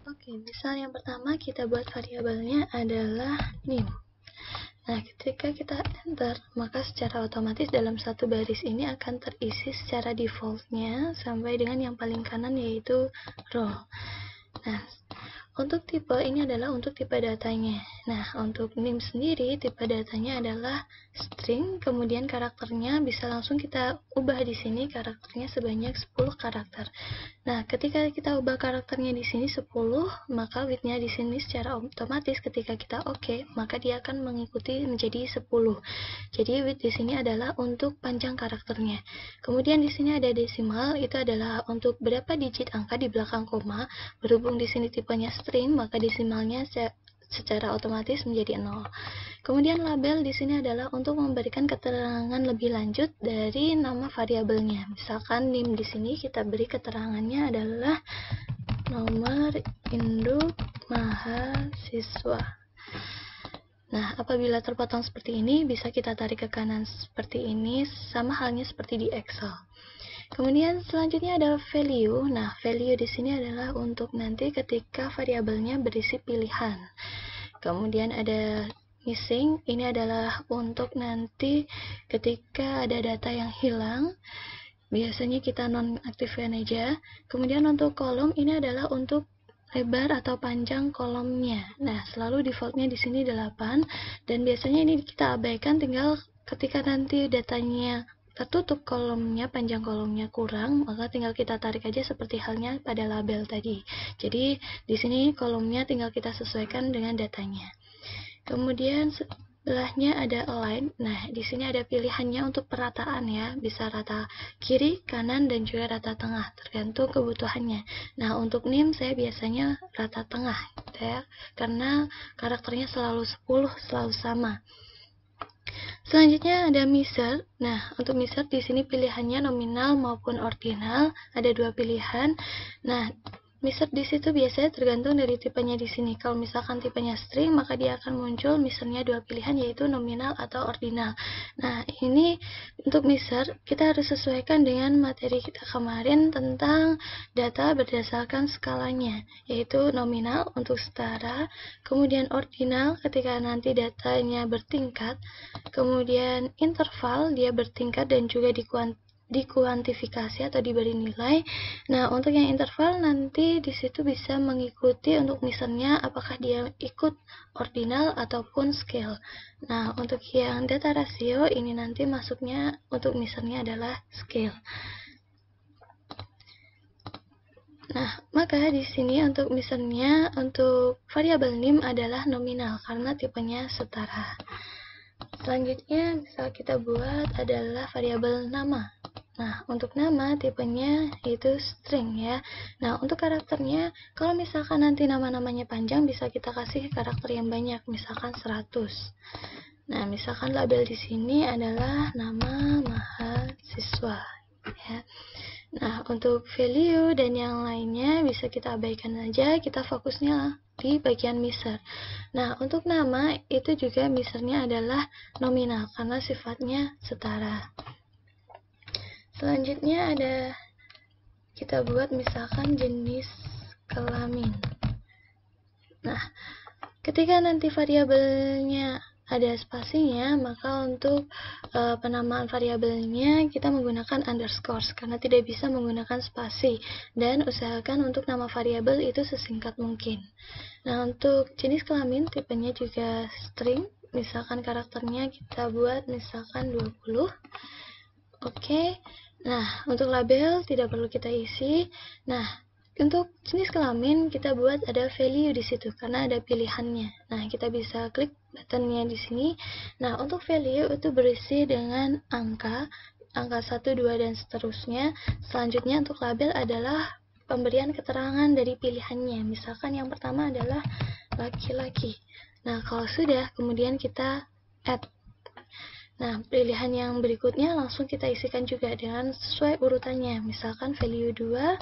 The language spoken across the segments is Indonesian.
Oke, misal yang pertama kita buat variabelnya adalah NIM. Nah, ketika kita enter, maka secara otomatis dalam satu baris ini akan terisi secara defaultnya sampai dengan yang paling kanan, yaitu row. Nah, untuk tipe ini adalah untuk tipe datanya. Nah, untuk NIM sendiri, tipe datanya adalah string, kemudian karakternya bisa langsung kita ubah di sini, karakternya sebanyak 10 karakter. Nah, ketika kita ubah karakternya di sini 10, maka width-nya di sini secara otomatis ketika kita oke, maka dia akan mengikuti menjadi 10. Jadi width di sini adalah untuk panjang karakternya. Kemudian di sini ada desimal, itu adalah untuk berapa digit angka di belakang koma. Berhubung di sini tipenya string, maka desimalnya secara otomatis menjadi 0. Kemudian label di sini adalah untuk memberikan keterangan lebih lanjut dari nama variabelnya. Misalkan NIM di sini kita beri keterangannya adalah nomor induk mahasiswa. Nah, apabila terpotong seperti ini, bisa kita tarik ke kanan seperti ini, sama halnya seperti di Excel. Kemudian selanjutnya ada value. Nah, value di sini adalah untuk nanti ketika variabelnya berisi pilihan. Kemudian ada missing, ini adalah untuk nanti ketika ada data yang hilang, biasanya kita nonaktifkan aja. Kemudian untuk kolom, ini adalah untuk lebar atau panjang kolomnya. Nah, selalu defaultnya di sini 8, dan biasanya ini kita abaikan, tinggal ketika nanti datanya tertutup kolomnya, panjang kolomnya kurang, maka tinggal kita tarik aja seperti halnya pada label tadi. Jadi di sini kolomnya tinggal kita sesuaikan dengan datanya. Kemudian sebelahnya ada align. Nah, di sini ada pilihannya untuk perataan ya, bisa rata kiri, kanan, dan juga rata tengah, tergantung kebutuhannya. Nah, untuk NIM saya biasanya rata tengah ya, karena karakternya selalu 10, selalu sama. Selanjutnya ada measure. Nah, untuk measure di sini pilihannya nominal maupun ordinal, ada dua pilihan. Nah, measure di situ biasanya tergantung dari tipenya di sini. Kalau misalkan tipenya string, maka dia akan muncul measure-nya dua pilihan, yaitu nominal atau ordinal. Nah, ini untuk measure kita harus sesuaikan dengan materi kita kemarin tentang data berdasarkan skalanya, yaitu nominal untuk setara, kemudian ordinal ketika nanti datanya bertingkat, kemudian interval dia bertingkat dan juga dikuantifikasi atau diberi nilai. Nah, untuk yang interval nanti di situ bisa mengikuti untuk misalnya apakah dia ikut ordinal ataupun scale. Nah, untuk yang data rasio ini nanti masuknya untuk misalnya adalah scale. Nah, maka di sini untuk misalnya untuk variabel NIM adalah nominal karena tipenya setara. Selanjutnya bisa kita buat adalah variabel nama. Nah, untuk nama tipenya itu string ya. Nah, untuk karakternya, kalau misalkan nanti nama-namanya panjang, bisa kita kasih karakter yang banyak, misalkan 100. Nah, misalkan label di sini adalah nama mahasiswa ya. Nah, untuk value dan yang lainnya bisa kita abaikan aja, kita fokusnya di bagian measure. Nah, untuk nama itu juga measure-nya adalah nominal karena sifatnya setara. Selanjutnya ada kita buat misalkan jenis kelamin. Nah, ketika nanti variabelnya ada spasinya, maka untuk penamaan variabelnya kita menggunakan underscore karena tidak bisa menggunakan spasi, dan usahakan untuk nama variabel itu sesingkat mungkin. Nah, untuk jenis kelamin tipenya juga string, misalkan karakternya kita buat misalkan 20. Oke. Nah, untuk label tidak perlu kita isi. Nah, untuk jenis kelamin kita buat ada value di situ karena ada pilihannya. Nah, kita bisa klik buttonnya di sini. Nah, untuk value itu berisi dengan angka 1, 2, dan seterusnya. Selanjutnya untuk label adalah pemberian keterangan dari pilihannya. Misalkan yang pertama adalah laki-laki. Nah, kalau sudah, kemudian kita add. Nah, pilihan yang berikutnya langsung kita isikan juga dengan sesuai urutannya. Misalkan value 2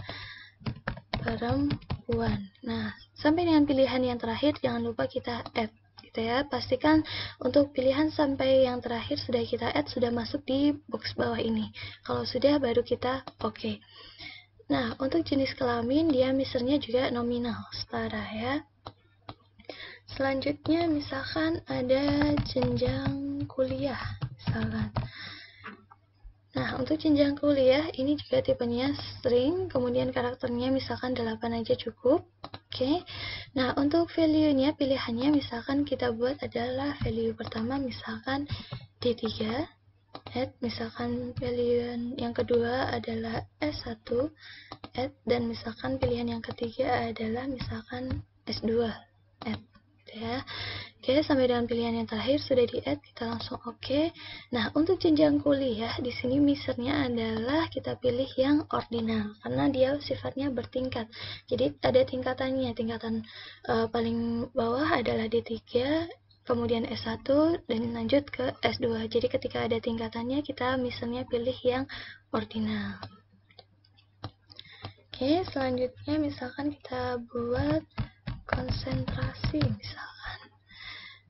perempuan. Nah, sampai dengan pilihan yang terakhir jangan lupa kita add gitu ya. Pastikan untuk pilihan sampai yang terakhir sudah kita add, sudah masuk di box bawah ini. Kalau sudah baru kita oke. Nah, untuk jenis kelamin dia misalnya juga nominal, setara ya. Selanjutnya misalkan ada jenjang kuliah misalkan. Nah, untuk jenjang kuliah ini juga tipenya string, kemudian karakternya misalkan 8 aja cukup. Oke. Nah, untuk value-nya pilihannya misalkan kita buat adalah value pertama misalkan D3, add misalkan value yang kedua adalah S1, add, dan misalkan pilihan yang ketiga adalah misalkan S2, add. Ya. Oke, sampai dengan pilihan yang terakhir sudah di-add, kita langsung oke. Nah, untuk jenjang kuliah di sini misalnya adalah kita pilih yang ordinal karena dia sifatnya bertingkat. Jadi ada tingkatannya. Tingkatan paling bawah adalah D3, kemudian S1 dan lanjut ke S2. Jadi ketika ada tingkatannya kita misalnya pilih yang ordinal. Oke, selanjutnya misalkan kita buat konsentrasi misalkan.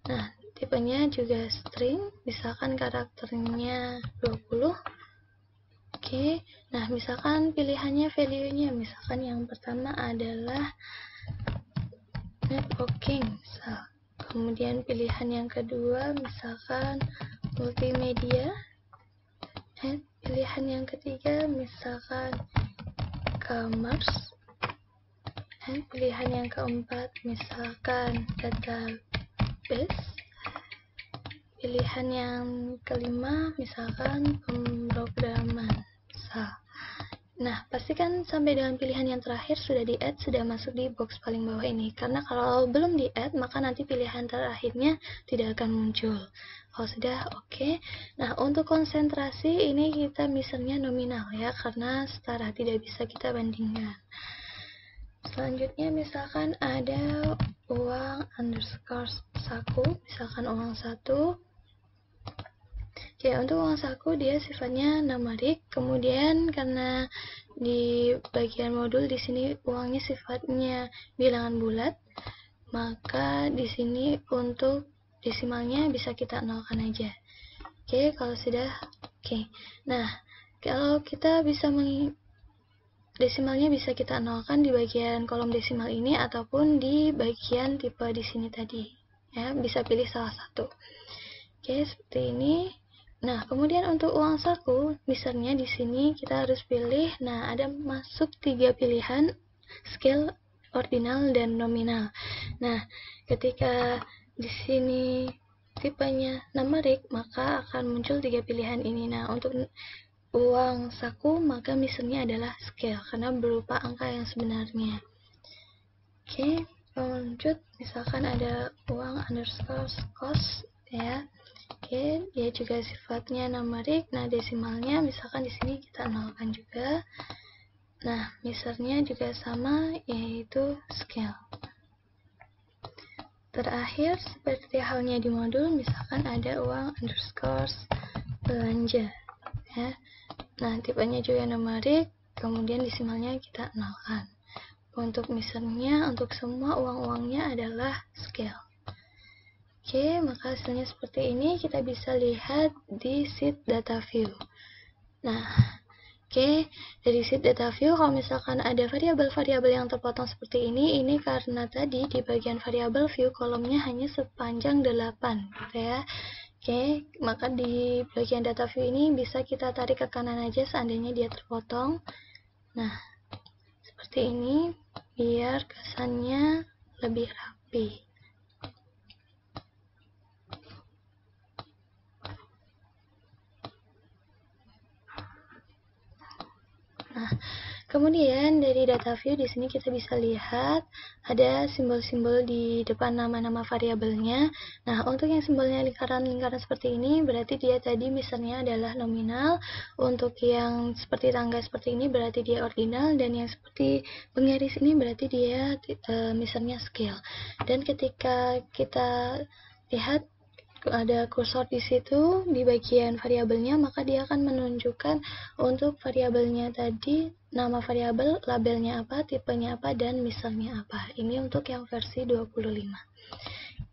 Nah, tipenya juga string, misalkan karakternya 20. Oke, nah misalkan pilihannya value-nya, misalkan yang pertama adalah networking, misal. Kemudian pilihan yang kedua misalkan multimedia. Pilihan yang ketiga misalkan commerce. Pilihan yang keempat misalkan database. Pilihan yang kelima misalkan pemrograman. Nah, pastikan sampai dengan pilihan yang terakhir sudah di-add, sudah masuk di box paling bawah ini. Karena kalau belum di-add, maka nanti pilihan terakhirnya tidak akan muncul. Kalau sudah, oke. Nah, untuk konsentrasi ini kita misalnya nominal ya, karena setara, tidak bisa kita bandingkan. Selanjutnya misalkan ada uang underscore saku, misalkan uang 1. Oke, untuk uang saku dia sifatnya numerik, kemudian karena di bagian modul di sini uangnya sifatnya bilangan bulat, maka di sini untuk desimalnya bisa kita nolkan aja. Oke, kalau sudah oke. Nah, kalau kita bisa desimalnya bisa kita nolkan di bagian kolom desimal ini ataupun di bagian tipe di sini tadi. Ya, bisa pilih salah satu. Oke, seperti ini. Nah, kemudian untuk uang saku, misalnya di sini kita harus pilih, nah ada masuk 3 pilihan, scale, ordinal, dan nominal. Nah, ketika di sini tipenya numerik, maka akan muncul 3 pilihan ini. Nah, untuk uang saku, maka misalnya adalah scale, karena berupa angka yang sebenarnya. Oke, lanjut, misalkan ada uang underscore cost, ya. Oke, dia juga sifatnya numerik. Nah, desimalnya misalkan di sini kita nolkan juga. Nah, misalnya juga sama, yaitu scale. Terakhir, seperti halnya di modul, misalkan ada uang underscore belanja. Ya. Nah, tipenya juga numerik, kemudian desimalnya kita nolkan. Untuk misalnya, untuk semua uang-uangnya adalah scale. Oke, maka hasilnya seperti ini, kita bisa lihat di sheet data view. Nah, oke, dari sheet data view, kalau misalkan ada variabel-variabel yang terpotong seperti ini karena tadi di bagian variabel view kolomnya hanya sepanjang 8, gitu ya. Oke, maka di bagian data view ini bisa kita tarik ke kanan aja seandainya dia terpotong. Nah, seperti ini, biar kesannya lebih rapi. Nah, kemudian dari data view di sini kita bisa lihat ada simbol-simbol di depan nama-nama variabelnya. Nah, untuk yang simbolnya lingkaran-lingkaran seperti ini berarti dia tadi misalnya adalah nominal. Untuk yang seperti tangga seperti ini berarti dia ordinal, dan yang seperti penggaris ini berarti dia misalnya scale. Dan ketika kita lihat ada kursor di situ di bagian variabelnya, maka dia akan menunjukkan untuk variabelnya tadi, nama variabel, labelnya apa, tipenya apa, dan misalnya apa. Ini untuk yang versi 25.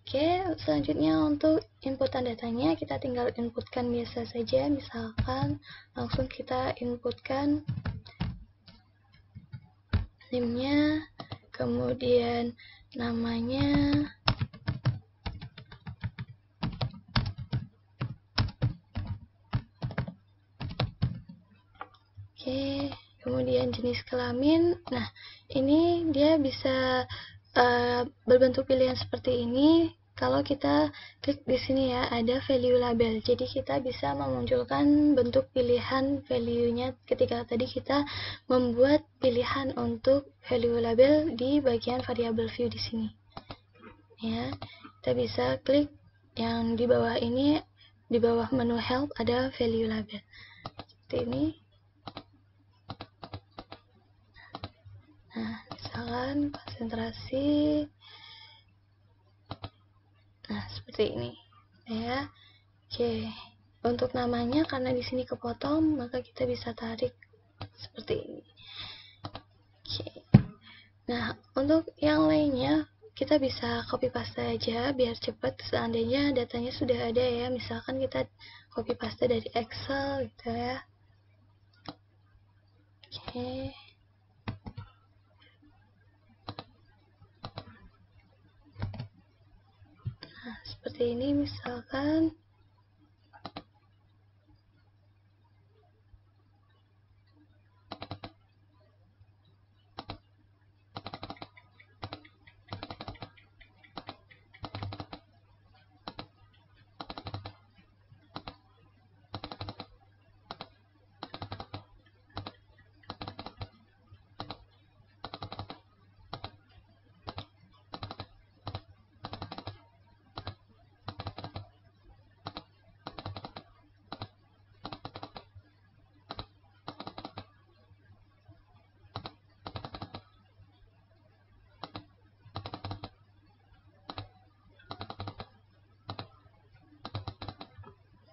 Oke, selanjutnya untuk inputan datanya, kita tinggal inputkan biasa saja. Misalkan langsung kita inputkan name-nya, kemudian namanya, oke, kemudian jenis kelamin. Nah, ini dia bisa berbentuk pilihan seperti ini. Kalau kita klik di sini ya, ada value label. Jadi kita bisa memunculkan bentuk pilihan value-nya ketika tadi kita membuat pilihan untuk value label di bagian variable view di sini. Ya, kita bisa klik yang di bawah ini, di bawah menu help ada value label. Seperti ini. Nah, misalkan konsentrasi. Nah, seperti ini ya. Oke, untuk namanya karena di sini kepotong, maka kita bisa tarik seperti ini. Oke. Nah, untuk yang lainnya kita bisa copy paste aja biar cepat. Seandainya datanya sudah ada ya, misalkan kita copy paste dari Excel gitu ya. Oke. Nah, seperti ini misalkan.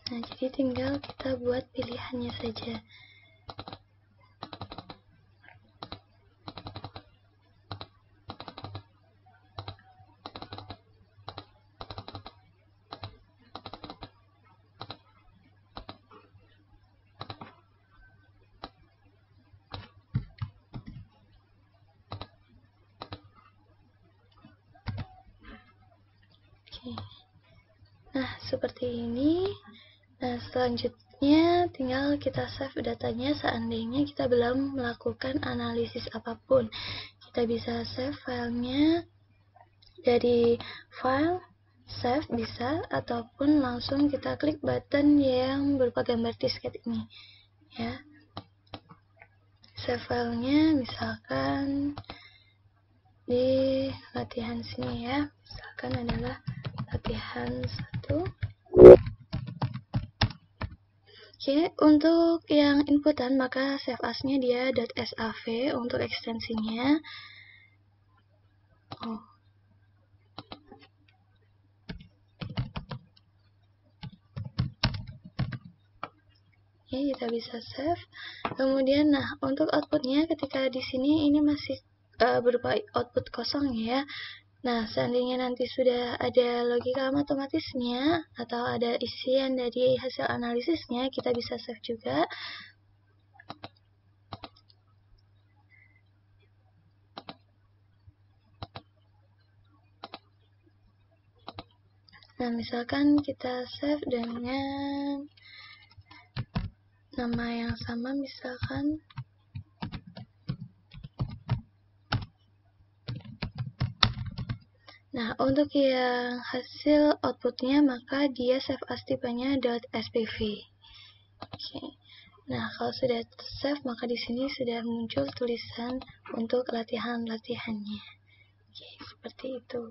Nah, jadi tinggal kita buat pilihannya saja. Oke. Nah, seperti ini. Nah, selanjutnya tinggal kita save datanya seandainya kita belum melakukan analisis apapun. Kita bisa save filenya dari file, save bisa, ataupun langsung kita klik button yang berupa gambar disket ini. Ya. Save filenya misalkan di latihan sini ya. Misalkan adalah latihan 1. Oke, untuk yang inputan maka save as-nya dia .sav untuk ekstensinya. Oh. Oke, kita bisa save. Kemudian, nah untuk outputnya ketika di sini ini masih berupa output kosong ya. Nah, seandainya nanti sudah ada logika matematisnya atau ada isian dari hasil analisisnya, kita bisa save juga. Nah, misalkan kita save dengan nama yang sama, misalkan nah, untuk yang hasil outputnya maka dia save as tipenya .spv. Oke. Nah, kalau sudah save maka di sini sudah muncul tulisan untuk latihan-latihannya. Oke, seperti itu.